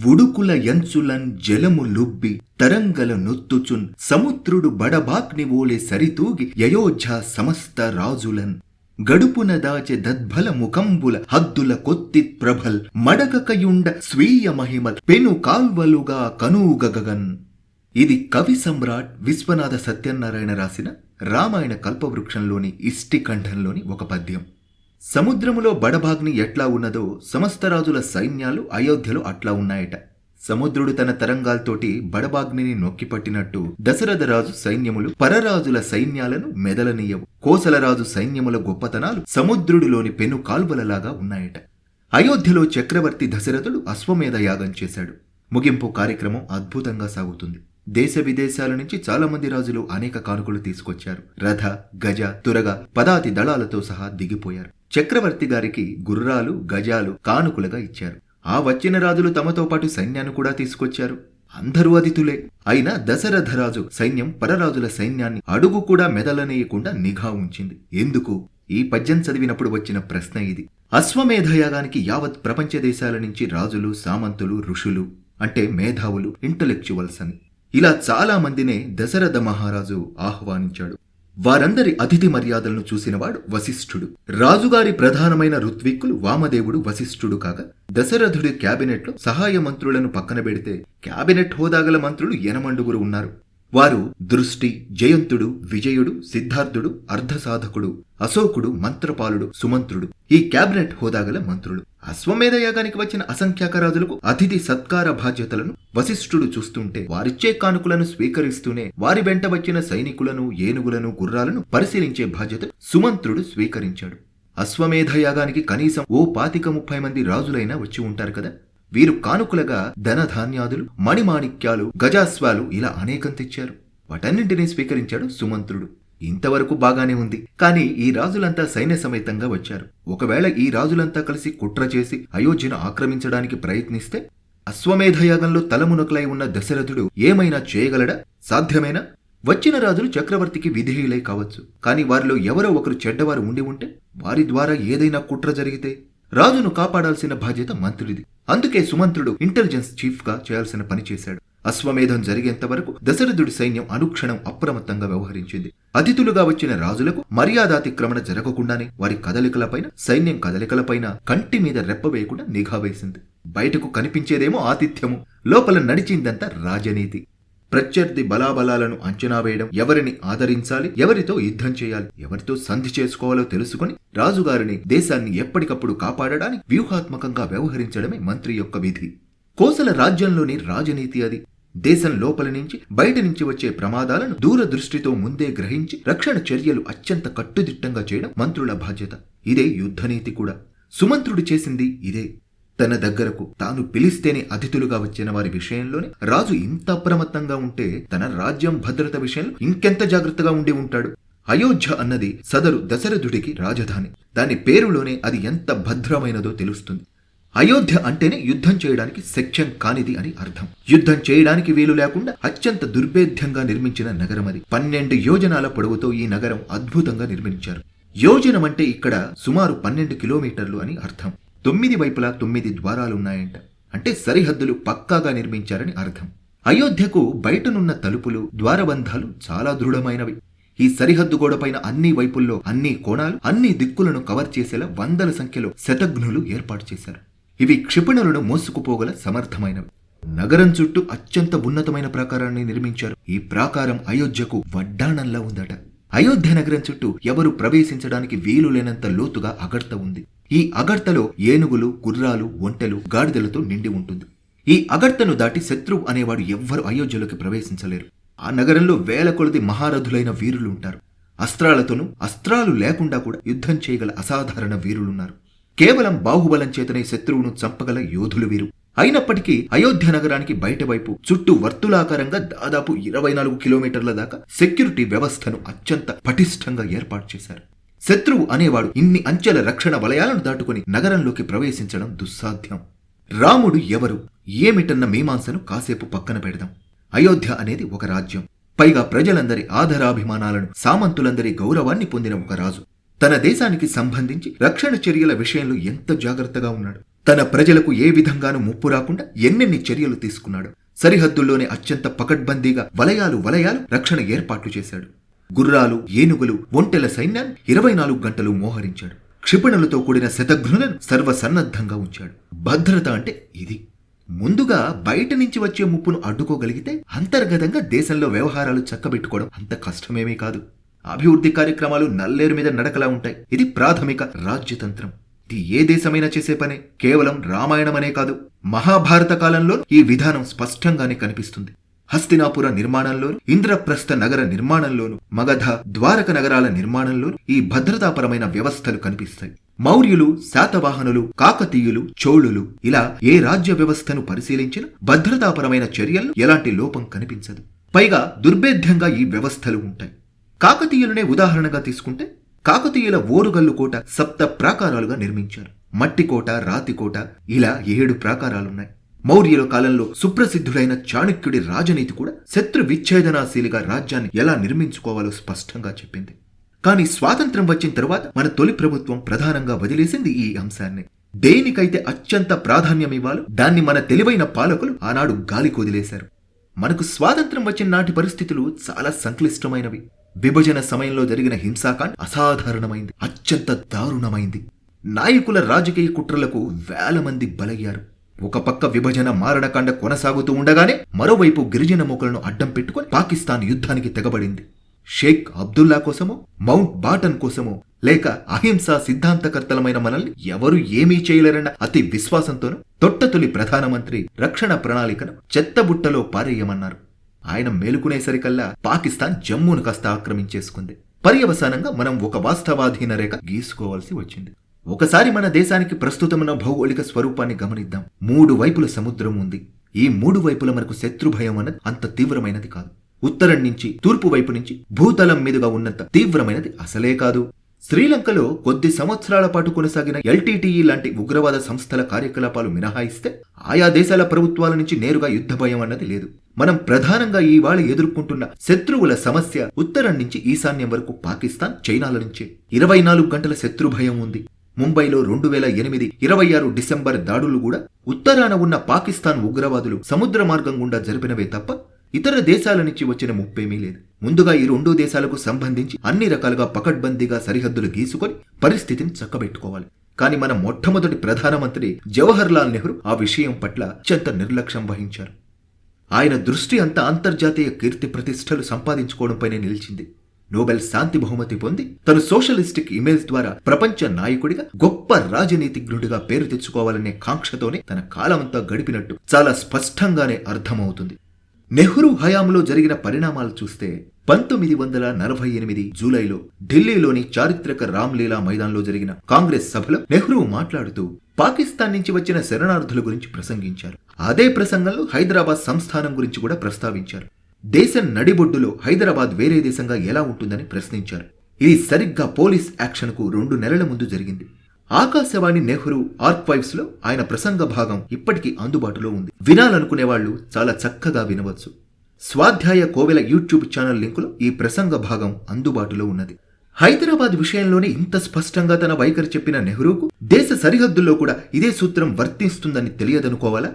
ఉడుకుల యంచులన్ జలము లుబ్బి తరంగల నొత్తుచున్ సముద్రుడు బడబాగ్ని ఓలే సరితూగి యయోధ్య సమస్త రాజులన్ గడుపున దాచె దద్భల ముఖంబుల హద్దుల కొత్తి ప్రభల్ మడగకయుండ స్వీయ మహిమల్ పెను కాల్వలుగా కనూగగగన్. ఇది కవి సమ్రాట్ విశ్వనాథ సత్యనారాయణ రాసిన రామాయణ కల్పవృక్షంలోని ఇష్టికంఠంలోని ఒక పద్యం. సముద్రములో బడభాగ్ని ఎట్లా ఉన్నదో సమస్త రాజుల సైన్యాలు అయోధ్యలో అట్లా ఉన్నాయట. సముద్రుడు తన తరంగాల్తోటి బడబాగ్నిని నొక్కిపట్టినట్టు దశరథరాజు సైన్యములు పరరాజుల సైన్యాలను మెదలనీయవు. కోసలరాజు సైన్యముల గొప్పతనాలు సముద్రుడిలోని పెను కాల్వలలాగా ఉన్నాయట. అయోధ్యలో చక్రవర్తి దశరథుడు అశ్వమేధ యాగం చేశాడు. ముగింపు కార్యక్రమం అద్భుతంగా సాగుతుంది. దేశ విదేశాల నుంచి చాలా మంది రాజులు అనేక కానుకలు తీసుకొచ్చారు. రథ, గజ, తురగ, పదాతి దళాలతో సహా దిగిపోయారు. చక్రవర్తి గారికి గుర్రాలు, గజాలు కానుకలుగా ఇచ్చారు. ఆ వచ్చిన రాజులు తమతో పాటు సైన్యాన్ని కూడా తీసుకొచ్చారు. అందరూ అతిథులే. అయినా దశరథరాజు సైన్యం పరరాజుల సైన్యాన్ని అడుగు కూడా మెదలనేయకుండా నిఘా ఉంచింది. ఎందుకు? ఈ పద్యం చదివినప్పుడు వచ్చిన ప్రశ్న ఇది. అశ్వమేధయాగానికి యావత్ ప్రపంచ దేశాల నుంచి రాజులు, సామంతులు, ఋషులు అంటే మేధావులు, ఇంటలెక్చువల్స్ అని ఇలా చాలా మందినే దశరథ మహారాజు ఆహ్వానించాడు. వారందరి అతిథి మర్యాదలను చూసినవాడు వశిష్ఠుడు. రాజుగారి ప్రధానమైన ఋత్విక్కులు వామదేవుడు, వశిష్ఠుడు కాగా దశరథుడి క్యాబినెట్లో సహాయ మంత్రులను పక్కన పెడితే క్యాబినెట్ హోదాగల మంత్రులు 8 ఉన్నారు. వారు దృష్టి, జయంతుడు, విజయుడు, సిద్ధార్థుడు, అర్ధసాధకుడు, అశోకుడు, మంత్రపాలుడు, సుమంత్రుడు ఈ క్యాబినెట్ హోదాగల మంత్రులు. అశ్వమేధ యాగానికి వచ్చిన అసంఖ్యాక రాజులకు అతిథి సత్కార బాధ్యతలను వశిష్ఠుడు చూస్తుంటే వారిచ్చే కానుకలను స్వీకరిస్తూనే వారి వెంట వచ్చిన సైనికులను, ఏనుగులను, గుర్రాలను పరిశీలించే బాధ్యత సుమంత్రుడు స్వీకరించాడు. అశ్వమేధ యాగానికి కనీసం 25-30 మంది రాజులైనా వచ్చి ఉంటారు కదా. వీరు కానుకలుగా ధనధాన్యాదులు, మణిమాణిక్యాలు, గజాస్వాలు ఇలా అనేకం తెచ్చారు. వాటన్నింటినీ స్వీకరించాడు సుమంత్రుడు. ఇంతవరకు బాగానే ఉంది. కానీ ఈ రాజులంతా సైన్య సమేతంగా వచ్చారు. ఒకవేళ ఈ రాజులంతా కలిసి కుట్ర చేసి అయోధ్యను ఆక్రమించడానికి ప్రయత్నిస్తే అశ్వమేధయాగంలో తలమునకలై ఉన్న దశరథుడు ఏమైనా చేయగలడా? సాధ్యమేనా? వచ్చిన రాజులు చక్రవర్తికి విధేయులై కావచ్చు. కాని వారిలో ఎవరో ఒకరు చెడ్డవారు ఉండి ఉంటే వారి ద్వారా ఏదైనా కుట్ర జరిగితే రాజును కాపాడాల్సిన బాధ్యత మంత్రుడిది. అందుకే సుమంత్రుడు ఇంటెలిజెన్స్ చీఫ్ గా చేయాల్సిన పని చేశాడు. అశ్వమేధం జరిగేంత వరకు దశరథుడి సైన్యం అనుక్షణం అప్రమత్తంగా వ్యవహరించింది. అతిథులుగా వచ్చిన రాజులకు మర్యాదాతిక్రమణ జరగకుండానే వారి కదలికలపైన, సైన్యం కదలికలపైన కంటి మీద రెప్పవేయకుండా నిఘా వేసింది. బయటకు కనిపించేదేమో ఆతిథ్యము, లోపల నడిచిందంతా రాజనీతి. ప్రత్యర్థి బలాబలాలను అంచనా వేయడం, ఎవరిని ఆదరించాలి, ఎవరితో యుద్ధం చేయాలి, ఎవరితో సంధి చేసుకోవాలో తెలుసుకుని రాజుగారిని, దేశాన్ని ఎప్పటికప్పుడు కాపాడడానికి వ్యూహాత్మకంగా వ్యవహరించడమే మంత్రి యొక్క విధి. కోసల రాజ్యంలోని రాజనీతి అది. దేశం లోపల నుంచి, బయట నుంచి వచ్చే ప్రమాదాలను దూరదృష్టితో ముందే గ్రహించి రక్షణ చర్యలు అత్యంత కట్టుదిట్టంగా చేయడం మంత్రుల బాధ్యత. ఇదే యుద్ధనీతి కూడా. సుమంత్రుడు చేసింది ఇదే. తన దగ్గరకు తాను పిలిస్తేనే అతిథులుగా వచ్చిన వారి విషయంలోనే రాజు ఇంత అప్రమత్తంగా ఉంటే తన రాజ్యం భద్రత విషయంలో ఇంకెంత జాగ్రత్తగా ఉండి ఉంటాడు. అయోధ్య అన్నది సదరు దశరథుడికి రాజధాని. దాని పేరులోనే అది ఎంత భద్రమైనదో తెలుస్తుంది. అయోధ్య అంటేనే యుద్ధం చేయడానికి శక్యం కానిది అని అర్థం. యుద్ధం చేయడానికి వీలు లేకుండా అత్యంత దుర్భేద్యంగా నిర్మించిన నగరం అది. 12 యోజనాల పొడవుతో ఈ నగరం అద్భుతంగా నిర్మించారు. యోజనం అంటే ఇక్కడ సుమారు 12 కిలోమీటర్లు అని అర్థం. 9 వైపులా 9 ద్వారాలున్నాయంట. అంటే సరిహద్దులు పక్కాగా నిర్మించారని అర్థం. అయోధ్యకు బయటనున్న తలుపులు, ద్వారబంధాలు చాలా దృఢమైనవి. ఈ సరిహద్దు గోడపైన అన్ని వైపుల్లో, అన్ని కోణాలు, అన్ని దిక్కులను కవర్ చేసేలా వందల సంఖ్యలో శతఘ్నులు ఏర్పాటు చేశారు. ఇవి క్షిపణులను మోసుకుపోగల సమర్థమైనవి. నగరం చుట్టూ అత్యంత ఉన్నతమైన ప్రాకారాన్ని నిర్మించారు. ఈ ప్రాకారం అయోధ్యకు వడ్డాణంలా ఉందట. అయోధ్య నగరం చుట్టూ ఎవరు ప్రవేశించడానికి వీలు లేనంత లోతుగా అగర్త ఉంది. ఈ అగర్తలో ఏనుగులు, గుర్రాలు, ఒంటెలు, గాడిదలతో నిండి ఉంటుంది. ఈ అగర్తను దాటి శత్రువు అనేవాడు ఎవ్వరు అయోధ్యలోకి ప్రవేశించలేరు. ఆ నగరంలో వేల కొలది మహారథులైన వీరులుంటారు. అస్త్రాలతోనూ, అస్త్రాలు లేకుండా కూడా యుద్ధం చేయగల అసాధారణ వీరులున్నారు. కేవలం బాహుబలం చేతనే శత్రువును చంపగల యోధులు వీరు. అయినప్పటికీ అయోధ్య నగరానికి బయటవైపు చుట్టూ వర్తులాకారంగా దాదాపు 24 కిలోమీటర్ల దాకా సెక్యూరిటీ వ్యవస్థను అత్యంత పటిష్టంగా ఏర్పాటు చేశారు. శత్రువు అనేవాడు ఇన్ని అంచెల రక్షణ వలయాలను దాటుకుని నగరంలోకి ప్రవేశించడం దుస్సాధ్యం. రాముడు ఎవరు, ఏమిటన్న మీమాంసను కాసేపు పక్కన పెడదాం. అయోధ్య అనేది ఒక రాజ్యం. పైగా ప్రజలందరి ఆదరాభిమానాలను, సామంతులందరి గౌరవాన్ని పొందిన ఒక రాజు. తన దేశానికి సంబంధించి రక్షణ చర్యల విషయంలో ఎంత జాగ్రత్తగా ఉన్నాడు. తన ప్రజలకు ఏ విధంగానూ ముప్పు రాకుండా ఎన్నెన్ని చర్యలు తీసుకున్నాడు. సరిహద్దుల్లోనే అత్యంత పకడ్బందీగా వలయాలు రక్షణ ఏర్పాట్లు చేశాడు. గుర్రాలు, ఏనుగులు, ఒంటెల సైన్యాన్ని 24 గంటలు మోహరించాడు. క్షిపణులతో కూడిన శతఘ్నులను సర్వసన్నద్ధంగా ఉంచాడు. భద్రత అంటే ఇది. ముందుగా బయట నుంచి వచ్చే ముప్పును అడ్డుకోగలిగితే అంతర్గతంగా దేశంలో వ్యవహారాలు చక్కబెట్టుకోవడం అంత కష్టమేమీ కాదు. అభివృద్ధి కార్యక్రమాలు నల్లేరు మీద నడకలా ఉంటాయి. ఇది ప్రాథమిక రాజ్యతంత్రం. ఇది ఏ దేశమైనా చేసే పనే. కేవలం రామాయణమనే కాదు, మహాభారత కాలంలో ఈ విధానం స్పష్టంగానే కనిపిస్తుంది. హస్తినాపుర నిర్మాణంలోను, ఇంద్రప్రస్థ నగర నిర్మాణంలోను, మగధ, ద్వారక నగరాల నిర్మాణంలోను ఈ భద్రతాపరమైన వ్యవస్థలు కనిపిస్తాయి. మౌర్యులు, శాతవాహనులు, కాకతీయులు, చోళులు ఇలా ఏ రాజ్య వ్యవస్థను పరిశీలించినా భద్రతాపరమైన చర్యల్లో ఎలాంటి లోపం కనిపించదు. పైగా దుర్భేద్యంగా ఈ వ్యవస్థలు ఉంటాయి. కాకతీయులనే ఉదాహరణగా తీసుకుంటే కాకతీయుల ఓరుగల్లు కోట 7 ప్రాకారాలుగా నిర్మించారు. మట్టి కోట, రాతి కోట ఇలా 7 ప్రాకారాలున్నాయి. మౌర్యుల కాలంలో సుప్రసిద్ధుడైన చాణక్యుడి రాజనీతి కూడా శత్రు విచ్ఛేదనాశీలిగా రాజ్యాన్ని ఎలా నిర్మించుకోవాలో స్పష్టంగా చెప్పింది. కానీ స్వాతంత్ర్యం వచ్చిన తరువాత మన తొలి ప్రభుత్వం ప్రధానంగా వదిలేసింది ఈ అంశాన్ని. దేనికైతే అత్యంత ప్రాధాన్యమివ్వాలో దాన్ని మన తెలివైన పాలకులు ఆనాడు గాలికి వదిలేశారు. మనకు స్వాతంత్ర్యం వచ్చిన నాటి పరిస్థితులు చాలా సంక్లిష్టమైనవి. విభజన సమయంలో జరిగిన హింసాకాండ అసాధారణమైంది, అత్యంత దారుణమైంది. నాయకుల రాజకీయ కుట్రలకు వేల మంది బలయ్యారు. ఒక పక్క విభజన మారణకాండ కొనసాగుతూ ఉండగానే మరోవైపు గిరిజన మొక్కలను అడ్డం పెట్టుకుని పాకిస్తాన్ యుద్ధానికి తెగబడింది. షేక్ అబ్దుల్లా కోసమో, మౌంట్ బాటన్ కోసమో, లేక అహింసా సిద్ధాంతకర్తలమైన మనల్ని ఎవరు ఏమీ చేయలేరన్న అతి విశ్వాసంతోనూ తొట్టతొలి ప్రధానమంత్రి రక్షణ ప్రణాళికను చెత్తబుట్టలో పారేయమన్నారు. ఆయన మేలుకునేసరికల్లా పాకిస్తాన్ జమ్మూను కాస్త ఆక్రమించేసుకుంది. పర్యవసానంగా మనం ఒక వాస్తవాధీన రేఖ గీసుకోవాల్సి వచ్చింది. ఒకసారి మన దేశానికి ప్రస్తుతమున్న భౌగోళిక స్వరూపాన్ని గమనిద్దాం. 3 వైపుల సముద్రం ఉంది. ఈ 3 వైపుల మనకు శత్రుభయం అన్నది అంత తీవ్రమైనది కాదు. ఉత్తరం నుంచి, తూర్పు వైపు నుంచి భూతలం మీదుగా ఉన్నంత తీవ్రమైనది అసలే కాదు. శ్రీలంకలో కొద్ది సంవత్సరాల పాటు కొనసాగిన ఎల్టీటీఈ లాంటి ఉగ్రవాద సంస్థల కార్యకలాపాలు మినహాయిస్తే ఆయా దేశాల ప్రభుత్వాల నుంచి నేరుగా యుద్ధ భయం అన్నది లేదు. మనం ప్రధానంగా ఇవాళ ఎదుర్కొంటున్న శత్రువుల సమస్య ఉత్తరం నుంచి ఈశాన్యం వరకు పాకిస్తాన్, చైనాల నుంచే. 24 గంటల శత్రు భయం ఉంది. ముంబైలో 2008 26 డిసెంబర్ దాడులు కూడా ఉత్తరాన ఉన్న పాకిస్తాన్ ఉగ్రవాదులు సముద్ర మార్గం గుండా జరిపినవే తప్ప ఇతర దేశాల నుంచి వచ్చిన ముప్పేమీ లేదు. ముందుగా ఈ 2 దేశాలకు సంబంధించి అన్ని రకాలుగా పకడ్బందీగా సరిహద్దులు గీసుకొని పరిస్థితిని చక్కబెట్టుకోవాలి. కానీ మన మొట్టమొదటి ప్రధానమంత్రి జవహర్ లాల్ నెహ్రూ ఆ విషయం పట్ల అత్యంత నిర్లక్ష్యం వహించారు. ఆయన దృష్టి అంతా అంతర్జాతీయ కీర్తి ప్రతిష్టలు సంపాదించుకోవడంపైనే నిలిచింది. నోబెల్ శాంతి బహుమతి పొంది తను సోషలిస్టిక్ ఇమేజ్ ద్వారా ప్రపంచ నాయకుడిగా, గొప్ప రాజనీతిజ్ఞుడిగా పేరు తెచ్చుకోవాలనే కాంక్షతోనే తన కాలమంతా గడిపినట్టు చాలా స్పష్టంగానే అర్థమవుతుంది. నెహ్రూ హయాంలో జరిగిన పరిణామాలు చూస్తే 1948 జూలైలో ఢిల్లీలోని చారిత్రక రామ్లీలా మైదాన్లో జరిగిన కాంగ్రెస్ సభలో నెహ్రూ మాట్లాడుతూ పాకిస్తాన్ నుంచి వచ్చిన శరణార్థుల గురించి ప్రసంగించారు. అదే ప్రసంగంలో హైదరాబాద్ సంస్థానం గురించి కూడా ప్రస్తావించారు. దేశం నడిబొడ్డులో హైదరాబాద్ వేరే దేశంగా ఎలా ఉంటుందని ప్రశ్నించారు. ఇది సరిగ్గా పోలీస్ యాక్షన్కు 2 నెలల ముందు జరిగింది. ఆకాశవాణి నెహ్రూ ఆర్కైవ్స్ లో ఆయన ప్రసంగ భాగం ఇప్పటికీ అందుబాటులో ఉంది. వినాలనుకునే వాళ్ళు చాలా చక్కగా వినవచ్చు. స్వాధ్యాయ కోవెల యూట్యూబ్ ఛానల్ లింకులో ఈ ప్రసంగ భాగం అందుబాటులో ఉన్నది. హైదరాబాద్ విషయంలోనే ఇంత స్పష్టంగా తన వైఖరి చెప్పిన నెహ్రూకు దేశ సరిహద్దుల్లో కూడా ఇదే సూత్రం వర్తిస్తుందని తెలియదనుకోవాలా?